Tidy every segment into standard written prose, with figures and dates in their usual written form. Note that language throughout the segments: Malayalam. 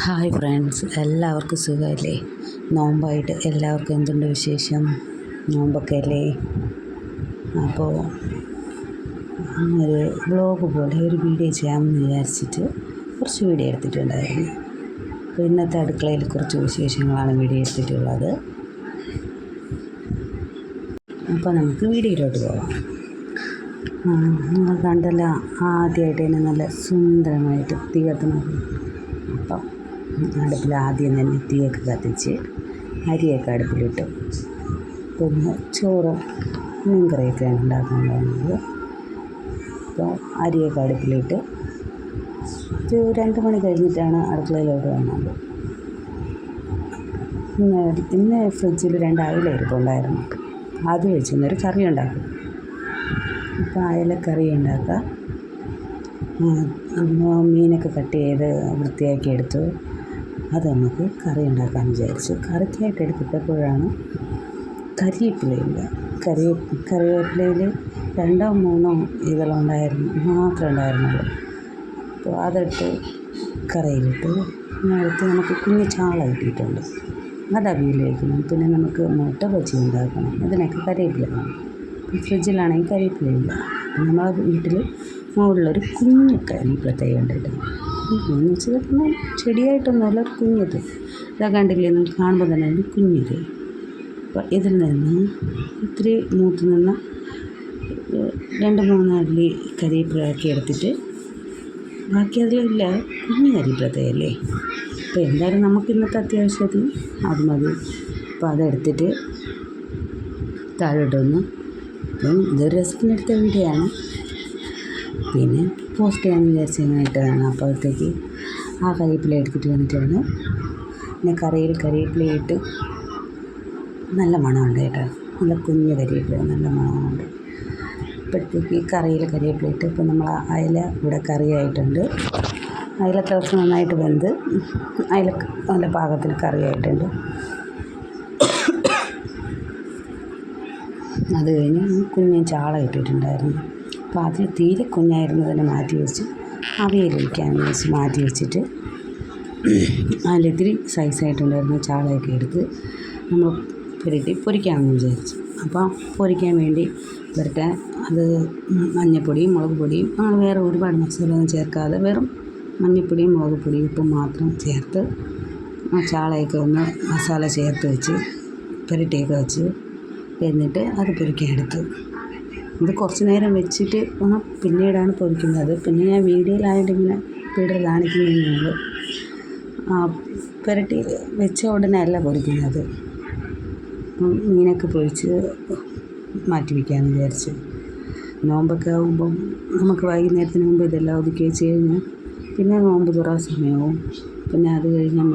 ഹായ് ഫ്രണ്ട്സ്, എല്ലാവർക്കും സുഖമല്ലേ? നോമ്പായിട്ട് എല്ലാവർക്കും എന്തുണ്ട് വിശേഷം? നോമ്പൊക്കെ അല്ലേ? അപ്പോൾ ഒരു വ്ലോഗ് പോലെ ഒരു വീഡിയോ ചെയ്യാമെന്ന് വിചാരിച്ചിട്ട് കുറച്ച് വീഡിയോ എടുത്തിട്ടുണ്ടായിരുന്നു. അപ്പോൾ ഇന്നത്തെ അടുക്കളയിൽ കുറച്ച് വിശേഷങ്ങളാണ് വീഡിയോ എടുത്തിട്ടുള്ളത്. അപ്പോൾ നമുക്ക് വീഡിയോയിലോട്ട് പോകാം. നിങ്ങൾ കണ്ടല്ല, ആദ്യമായിട്ട് തന്നെ നല്ല സുന്ദരമായിട്ട് തീ കത്തുന്നത്. അപ്പം അടുപ്പിൽ ആദ്യം തന്നെ തീയൊക്കെ കത്തിച്ച് അരിയൊക്കെ അടുപ്പിലിട്ട്, പിന്നെ ചോറ് മീൻകറിയൊക്കെയാണ് ഉണ്ടാക്കാൻ പോകുന്നത്. അപ്പോൾ അരിയൊക്കെ അടുപ്പിലിട്ട് ഒരു 2 മണി കഴിഞ്ഞിട്ടാണ് അടുക്കളയിലോട്ട് വന്നത്. ഇന്ന് ഫ്രിഡ്ജിൽ 2 അയല ഇരിപ്പുണ്ടായിരുന്നു. അത് വെച്ചൊരു കറി ഉണ്ടാക്കും. അപ്പോൾ അയലക്കറി ഉണ്ടാക്കാം. മീനൊക്കെ കട്ട് ചെയ്ത് വൃത്തിയാക്കി എടുത്തു. അത് നമുക്ക് കറി ഉണ്ടാക്കാമെന്ന് വിചാരിച്ചു. കറിക്കായിട്ട് എടുത്തിട്ടപ്പോഴാണ് കരിവേപ്പിലയില്ല. കറിവേപ്പിലയിൽ 2-3 ഇതളുണ്ടായിരുന്നു, മാത്രമേ ഉണ്ടായിരുന്നുള്ളൂ. അപ്പോൾ അതെടുത്ത് കറിയിലിട്ട് അടുത്ത് നമുക്ക് കുഞ്ഞ് ചാള കിട്ടിയിട്ടുണ്ട്, അത് അവിയൽ വയ്ക്കണം. പിന്നെ നമുക്ക് മുട്ട ബജി ഉണ്ടാക്കണം. ഇതിനൊക്കെ കരിവേപ്പില വേണം. ഫ്രിഡ്ജിലാണെങ്കിൽ കരിവേപ്പിലയില്ല. നമ്മളെ വീട്ടിൽ മുകളിലൊരു കുഞ്ഞ് കരിവേപ്പില തൈ ഉണ്ടിട്ട്, എന്ന് വെച്ചാൽ ചെടിയായിട്ടൊന്നുമല്ല, ഒരു കുഞ്ഞത്. ഇതാ കണ്ടില്ലേ, നമുക്ക് കാണുമ്പോൾ തന്നെ ഒരു കുഞ്ഞത്. അപ്പോൾ ഇതിൽ നിന്ന് ഇത്തിരി മൂത്ത് നിന്ന് 2-3 അല്ലി കരിവേപ്പിലയാക്കി എടുത്തിട്ട്, ബാക്കി അതിലില്ല, കുഞ്ഞ് കരിവേപ്പില തൈയല്ലേ. അപ്പോൾ എന്തായാലും നമുക്ക് ഇന്നത്തെ അത്യാവശ്യത്തിന് അത് മതി. അപ്പോൾ അതെടുത്തിട്ട് താഴോട്ടൊന്ന്, അപ്പം ഇതൊരു രസത്തിനെടുത്ത വീഡിയോ ആണ്, പിന്നെ പോസ്റ്റ് ചെയ്യാമെന്ന് വിചാരിച്ച് ഇങ്ങനെ ഇട്ടതാണ്. അപ്പോഴത്തേക്ക് ആ കരിവേപ്പില എടുത്തിട്ട് വന്നിട്ടാണ് പിന്നെ കറിയിൽ കരിവേപ്പില ഇട്ട്. നല്ല മണമുണ്ട് കേട്ടോ, നല്ല കുഞ്ഞ് കരിവേപ്പില, നല്ല മണമുണ്ട്. അപ്പോഴത്തേക്ക് കറിയിൽ കരിവേപ്പില ഇട്ട്, ഇപ്പോൾ നമ്മൾ അയല ഇവിടെ കറിയായിട്ടുണ്ട്. അയല കുറച്ച് നന്നായിട്ട് വെന്ത് അയല നല്ല പാകത്തിന് കറിയായിട്ടുണ്ട്. അത് കഴിഞ്ഞ് കുഞ്ഞ് ചാള ഇട്ടിട്ടുണ്ടായിരുന്നു. അപ്പോൾ അതിൽ തീരെ കുഞ്ഞായിരുന്നു, തന്നെ മാറ്റി വെച്ച് അവിയൽ വയ്ക്കാമെന്ന് വെച്ച് മാറ്റി വെച്ചിട്ട്, അതിലിത്തിരി സൈസായിട്ടുണ്ടായിരുന്നു ചാളയൊക്കെ എടുത്ത് നമ്മൾ പുരട്ടി പൊരിക്കാമെന്ന് വിചാരിച്ചു. അപ്പോൾ പൊരിക്കാൻ വേണ്ടി പുരട്ടാൻ അത് മഞ്ഞൾപ്പൊടിയും മുളക് പൊടിയും അങ്ങനെ വേറെ ഒരുപാട് മസാല ഒന്നും ചേർക്കാതെ വെറും മഞ്ഞൾപ്പൊടിയും മുളക് പൊടിയും ഉപ്പും മാത്രം ചേർത്ത് ചാളയൊക്കെ ഒന്ന് മസാല ചേർത്ത് വെച്ച് പുരട്ടിയൊക്കെ വെച്ച്, എന്നിട്ട് അത് പൊരിക്കാനെടുത്ത്. ഇത് കുറച്ച് നേരം വെച്ചിട്ട് പിന്നീടാണ് പൊരിക്കുന്നത്. പിന്നെ ഞാൻ വീഡിയോയിലായിട്ട് ഇങ്ങനെ വീഡിയോ കാണിക്കുന്നതിനുള്ളൂ. പുരട്ടി വെച്ച ഉടനെ അല്ല പൊരിക്കുന്നത്. മീനൊക്കെ പൊരിച്ച് മാറ്റി വയ്ക്കാമെന്ന് വിചാരിച്ചു. നോമ്പൊക്കെ ആകുമ്പം നമുക്ക് വൈകുന്നേരത്തിന് മുമ്പ് ഇതെല്ലാം ഒതുക്കി വെച്ച് കഴിഞ്ഞാൽ പിന്നെ നോമ്പ് തുറ സമയവും, പിന്നെ അത് കഴിഞ്ഞ്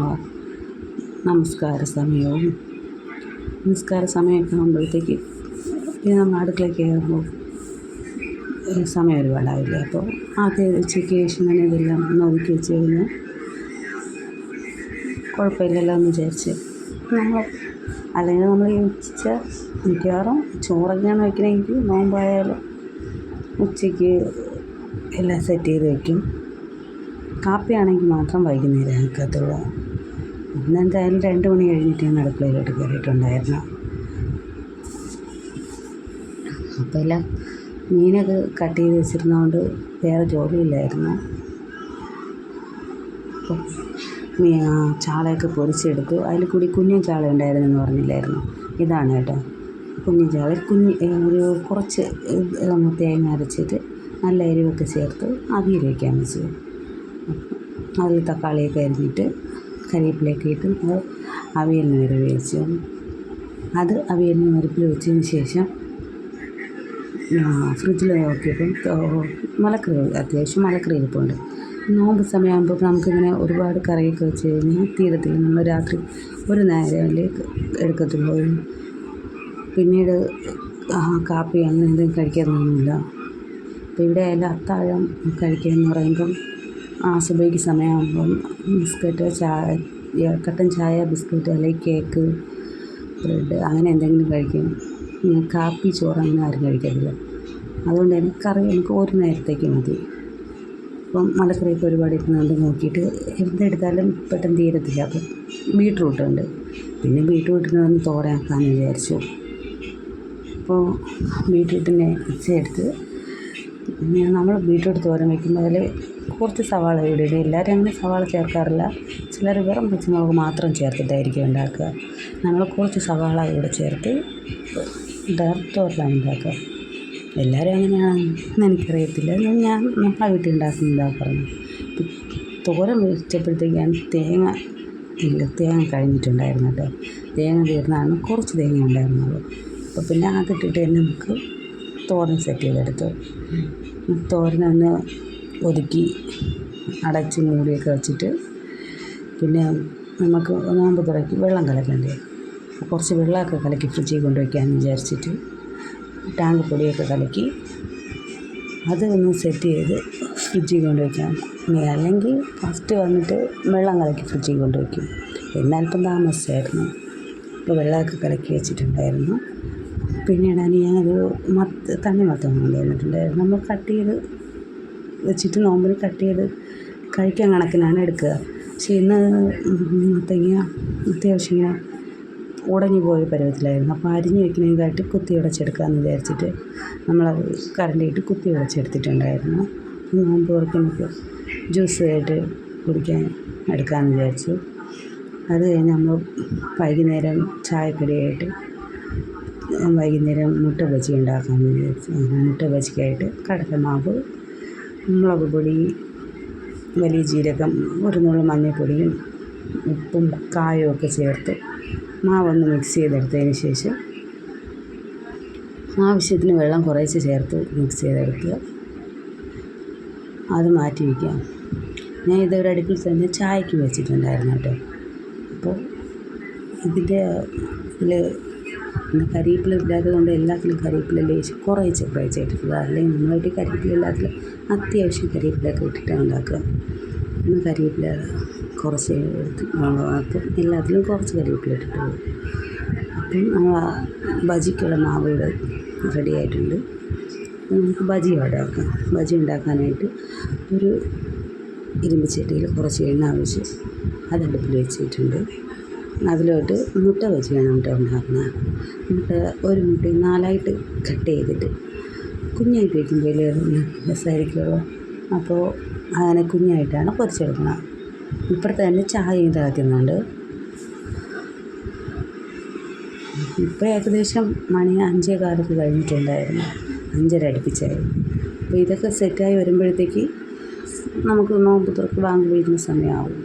നമസ്കാര സമയമൊക്കെ ആകുമ്പോഴത്തേക്ക് പിന്നെ നമ്മൾ അടുക്കളയ്ക്ക് കയറുമ്പോൾ സമയം ഒരുപാടാവില്ലേ. അപ്പോൾ ആദ്യം ഉച്ചയ്ക്ക് ശേഷം തന്നെ ഇതെല്ലാം ഒന്ന് ഒതുക്കി വെച്ച് കഴിഞ്ഞാൽ കുഴപ്പമില്ലല്ലോ എന്ന് വിചാരിച്ച് അല്ലെങ്കിൽ നമ്മൾ ഈ മിക്കവാറും ചോറൊക്കെയാണ് വയ്ക്കണമെങ്കിൽ നോമ്പായാലും ഉച്ചയ്ക്ക് എല്ലാം സെറ്റ് ചെയ്ത് വയ്ക്കും. കാപ്പിയാണെങ്കിൽ മാത്രം വൈകുന്നേരം ആക്കത്തുള്ളൂ. ഇന്നെന്തായാലും 2 മണി കഴിഞ്ഞിട്ടാണ് അടുക്കളയിലോട്ട് കയറിയിട്ടുണ്ടായിരുന്നു. അപ്പോൾ എല്ലാം മീനൊക്കെ കട്ട് ചെയ്ത് വെച്ചിരുന്നതുകൊണ്ട് വേറെ ജോലിയില്ലായിരുന്നു. അപ്പോൾ ചാളയൊക്കെ പൊരിച്ചെടുത്തു. അതിൽ കൂടി കുഞ്ഞു ചാള ഉണ്ടായിരുന്നെന്ന് പറഞ്ഞില്ലായിരുന്നു, ഇതാണ് കേട്ടോ കുഞ്ഞു ചാള. ഒരു കുറച്ച് തേങ്ങ അരച്ചിട്ട് നല്ല എരിവൊക്കെ ചേർത്ത് അവിയൽ വയ്ക്കാൻ വെച്ചു. അതിൽ തക്കാളിയൊക്കെ അരിഞ്ഞിട്ട് കരിവേപ്പിലയൊക്കെ ഇട്ട് അത് അവിയലിന് വരവ് വെച്ചു. അത് അവിയലിന് വരപ്പിൽ വെച്ചതിന് ശേഷം ഫ്രിഡ്ജിൽ നോക്കിയപ്പം അത്യാവശ്യം മലക്കറി ഇരിപ്പുണ്ട്. നോമ്പ് സമയമാകുമ്പോൾ നമുക്കിങ്ങനെ ഒരുപാട് കറിയൊക്കെ വെച്ച് കഴിഞ്ഞാൽ തീരത്തില്ല. നമ്മൾ രാത്രി ഒരു നേരമല്ലേ എടുക്കത്തുള്ളൂ. പിന്നീട് കാപ്പി അങ്ങനെ എന്തെങ്കിലും കഴിക്കാൻ തോന്നില്ല. അപ്പോൾ ഇവിടെ എല്ലാം അത്താഴം കഴിക്കുക എന്ന് പറയുമ്പം സുബഹിക്ക് സമയമാകുമ്പം ബിസ്ക്കറ്റ്, കട്ടൻ ചായ, ബിസ്ക്കറ്റ് അല്ലെങ്കിൽ കേക്ക്, ബ്രെഡ് അങ്ങനെ എന്തെങ്കിലും കഴിക്കും. കാപ്പി ചോറ് അങ്ങനെ ആരും കഴിക്കത്തില്ല. അതുകൊണ്ട് തന്നെ കറി നമുക്ക് ഒരു നേരത്തേക്ക് മതി. അപ്പം മലക്കറിയൊക്കെ ഒരുപാട് ഇരുന്നുകൊണ്ട് നോക്കിയിട്ട് എന്തെടുത്താലും പെട്ടെന്ന് തീരത്തില്ല. അപ്പം ബീട്രൂട്ടുണ്ട്, പിന്നെ ബീട്രൂട്ടിനെ ഒന്ന് തോരനാക്കാമെന്ന് വിചാരിച്ചു. അപ്പോൾ ബീട്രൂട്ടിനെ ചേർത്ത് നമ്മൾ ബീട്രൂട്ട് തോരൻ വയ്ക്കുമ്പോൾ അതിൽ കുറച്ച് സവാള ഇവിടെ ഇടും. എല്ലാവരും അങ്ങനെ സവാള ചേർക്കാറില്ല, ചിലർ വെറും പച്ചമുളക് മാത്രം ചേർത്തിട്ടായിരിക്കും ഉണ്ടാക്കുക. നമ്മൾ കുറച്ച് സവാള ഇവിടെ ചേർത്ത് തോരനാണ് ഉണ്ടാക്കുക. എല്ലാവരും അങ്ങനെയാണെന്ന് എനിക്കറിയത്തില്ല, ഞാൻ നമ്മളെ വീട്ടിൽ ഉണ്ടാക്കുന്നതാണ് പറഞ്ഞു. തോരൻ വെച്ചപ്പോഴത്തേക്കാണ് തേങ്ങ കഴിഞ്ഞിട്ടുണ്ടായിരുന്നു കേട്ടോ. തേങ്ങ തീർന്നാണ് കുറച്ച് തേങ്ങ ഉണ്ടായിരുന്നുള്ളൂ. അപ്പോൾ പിന്നെ അതിട്ടിട്ട് തന്നെ നമുക്ക് തോരൻ സെറ്റ് ചെയ്തെടുത്തു. തോരനൊന്ന് ഒതുക്കി അടച്ച് മൂടിയൊക്കെ വെച്ചിട്ട് പിന്നെ നമുക്ക് നോമ്പ് തുറക്കി വെള്ളം കലക്കണ്ടേ. കുറച്ച് വെള്ളമൊക്കെ കലക്കി ഫ്രിഡ്ജിൽ കൊണ്ടുവയ്ക്കാമെന്ന് വിചാരിച്ചിട്ട് ടാങ്ക് പൊടിയൊക്കെ കലക്കി അത് ഒന്ന് സെറ്റ് ചെയ്ത് ഫ്രിഡ്ജിൽ കൊണ്ടുവയ്ക്കാം. അല്ലെങ്കിൽ ഫസ്റ്റ് വന്നിട്ട് വെള്ളം കലക്കി ഫ്രിഡ്ജിൽ കൊണ്ടുവയ്ക്കും. എന്നാലിപ്പം താമസിച്ചായിരുന്നു. ഇപ്പോൾ വെള്ളമൊക്കെ കലക്കി വെച്ചിട്ടുണ്ടായിരുന്നു. പിന്നീടാണ് ഞാനൊരു തണ്ണിമത്തൻ കൊണ്ടുവന്നിട്ടുണ്ടായിരുന്നു. നമ്മൾ കട്ട് ചെയ്ത് വെച്ചിട്ട് നോമ്പിന് കട്ട് ചെയ്ത് കഴിക്കാൻ കണക്കിനാണ് എടുക്കുക. പക്ഷേ ഇന്ന് മത്തങ്ങ അത്യാവശ്യം ഇങ്ങനെ ഉടഞ്ഞു പോയ പരുവത്തിലായിരുന്നു. അപ്പോൾ അരിഞ്ഞ് വയ്ക്കുന്നതായിട്ട് കുത്തി ഉടച്ചെടുക്കാമെന്ന് വിചാരിച്ചിട്ട് നമ്മളത് കരണ്ടിയിട്ട് കുത്തി ഉടച്ചെടുത്തിട്ടുണ്ടായിരുന്നു. നോമ്പ് തുറക്കുന്നപ്പോൾ ജ്യൂസ് ആയിട്ട് കുടിക്കാൻ എടുക്കാമെന്ന് വിചാരിച്ചു. അത് കഴിഞ്ഞ് നമ്മൾ വൈകുന്നേരം ചായക്കടിയായിട്ട് മുട്ട ബജി ഉണ്ടാക്കാമെന്ന് വിചാരിച്ചു. മുട്ട ബജിക്കായിട്ട് കടലമാവ്, മുളക് പൊടി, വലിയ ജീരകം, ഒരു നുള്ളു മഞ്ഞൾപ്പൊടിയും ഉപ്പും കായവും ഒക്കെ ചേർത്ത് മാവൊന്ന് മിക്സ് ചെയ്തെടുത്തതിന് ശേഷം ആവശ്യത്തിന് വെള്ളം കുറേശ്ശെ ചേർത്ത് മിക്സ് ചെയ്തെടുക്കുക. അത് മാറ്റി വയ്ക്കാം. ഞാൻ ഇതൊരു അടുപ്പിൽ തന്നെ ചായക്ക് വെച്ചിട്ടുണ്ടായിരുന്നു കേട്ടോ. അപ്പോൾ ഇതിൽ കരിവേപ്പില ഇല്ലാത്തത് കൊണ്ട് എല്ലാത്തിലും കരിവേപ്പില ലേശം കുറേശ്ശെ ഇട്ടിട്ടുള്ളത്. അല്ലെങ്കിൽ നമ്മളായിട്ട് കരിവേപ്പില എല്ലാത്തിലും അത്യാവശ്യം കരിവേപ്പിലൊക്കെ ഇട്ടിട്ടാണ് ഉണ്ടാക്കുക. ഒന്ന് കരിവേപ്പില കുറച്ച് എടുത്ത് അപ്പം എല്ലാത്തിലും കുറച്ച് കരിവേപ്പില ഇട്ടിട്ടുള്ളൂ. അപ്പം നമ്മൾ ബജിക്കുള്ള മാവ് ഇവിടെ റെഡി ആയിട്ടുണ്ട്. നമുക്ക് ബജി ഉണ്ടാക്കാം. ബജി ഉണ്ടാക്കാനായിട്ട് ഒരു ഇരുമ്പ് ചട്ടിയിൽ കുറച്ച് എണ്ണ ഒഴിച്ച് അതടുപ്പിൽ വെച്ചിട്ടുണ്ട്. അതിലോട്ട് മുട്ട ബജിയാണ് മുട്ട ഉണ്ടാക്കുന്നത്. ഒരു മുട്ട 4ആയിട്ട് കട്ട് ചെയ്തിട്ട് കുഞ്ഞായിട്ട് വയ്ക്കുമ്പോൾ രസമായിരിക്കുമല്ലോ. അപ്പോൾ അങ്ങനെ കുഞ്ഞായിട്ടാണ് പൊരിച്ചെടുക്കുന്നത്. ഇപ്പുറത്ത് തന്നെ ചായയും തിളയ്ക്കുന്നുണ്ട്. ഇപ്പോൾ ഏകദേശം മണി 5:15 കഴിഞ്ഞിട്ടുണ്ടായിരുന്നു. 5:30 അടുപ്പിച്ചായി. അപ്പോൾ ഇതൊക്കെ സെറ്റായി വരുമ്പോഴത്തേക്ക് നമുക്ക് നോമ്പ് തുറക്ക് ബാങ്ക് വീഴുന്ന സമയമാവും.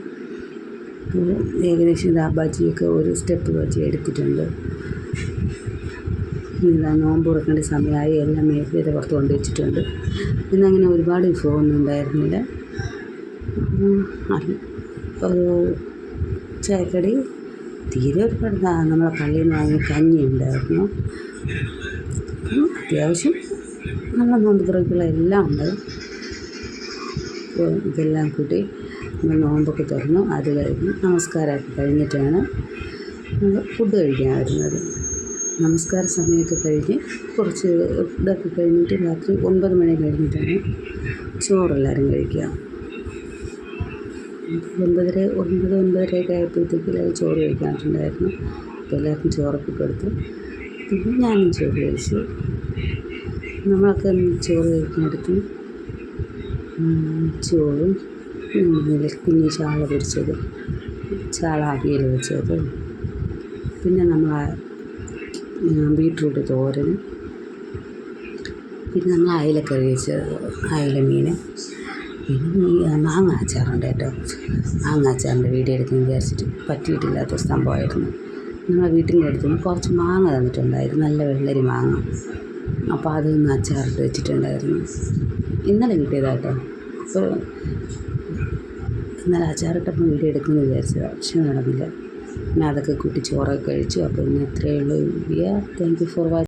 അപ്പോൾ ഏകദേശം ഇതാ ബജിയൊക്കെ ഒരു സ്റ്റെപ്പ് ബജി എടുത്തിട്ടുണ്ട്. ഇതാ നോമ്പ് തുറക്കേണ്ട സമയമായി. എല്ലാം മേഖലയുടെ പുറത്ത് കൊണ്ട് വെച്ചിട്ടുണ്ട്. ഇന്നങ്ങനെ ഒരുപാട് വിഭവമൊന്നും ഉണ്ടായിരുന്നില്ല. ചായക്കടി തീരെ ഒരുപാട് നമ്മളെ പള്ളിയിൽ നിന്ന് വാങ്ങിയ കഞ്ഞി ഉണ്ടായിരുന്നു. അത്യാവശ്യം നമ്മൾ നോമ്പ് തുറക്കുള്ള എല്ലാം ഉണ്ട്. അപ്പോൾ ഇതെല്ലാം കൂട്ടി നമ്മൾ നോമ്പൊക്കെ തുറന്നു. അത് കഴിഞ്ഞ് നമസ്കാരമൊക്കെ കഴിഞ്ഞിട്ടാണ് നമ്മൾ ഫുഡ് കഴിക്കാൻ വരുന്നത്. നമസ്കാര സമയമൊക്കെ കഴിഞ്ഞ് കുറച്ച് ഇതൊക്കെ കഴിഞ്ഞിട്ട് രാത്രി 9 മണി കഴിഞ്ഞിട്ടാണ് ചോറെല്ലാവരും കഴിക്കുക. 9:30 ആയപ്പോഴത്തേക്ക് ചോറ് കഴിക്കാനായിട്ടുണ്ടായിരുന്നു. അപ്പോൾ എല്ലാവർക്കും ചോറൊക്കെ കൊടുത്ത് പിന്നെ ഞാനും ചോറ് കഴിച്ചു. നമ്മളൊക്കെ ചോറ് കഴിക്കുന്നിടത്ത് ചോറും കുഞ്ഞ് ചാള പൊരിച്ചത്, ചാള അവിയൽ വെച്ചത്, പിന്നെ നമ്മൾ ബീട്രൂട്ട് തോരൻ, പിന്നെ നമ്മൾ അയലക്കറി വെച്ചത്, അയല മീൻ, പിന്നെ മാങ്ങ അച്ചാറുണ്ട് കേട്ടോ. മാങ്ങ അച്ചാറിൻ്റെ വീഡിയോ എടുക്കാൻ വിചാരിച്ചിട്ട് പറ്റിയിട്ടില്ലാത്ത സംഭവമായിരുന്നു. നമ്മളെ വീട്ടിൻ്റെ അടുത്ത് നിന്ന് കുറച്ച് മാങ്ങ തന്നിട്ടുണ്ടായിരുന്നു, നല്ല വെള്ളരി മാങ്ങ. അപ്പോൾ അതൊന്ന് അച്ചാറിട്ട് വെച്ചിട്ടുണ്ടായിരുന്നു. ഇന്നലെ കിട്ടിയതാട്ടോ. അപ്പോൾ ഇന്നലെ അച്ചാറിട്ടപ്പോൾ വീഡിയോ എടുക്കുമെന്ന് വിചാരിച്ചതാണ്, പക്ഷെ നടന്നില്ല. പിന്നെ അതൊക്കെ കൂട്ടി ചോറൊക്കെ കഴിച്ചു. അപ്പോൾ ഇന്ന് ഇത്രയേ ഉള്ളൂ. Thank you for watching.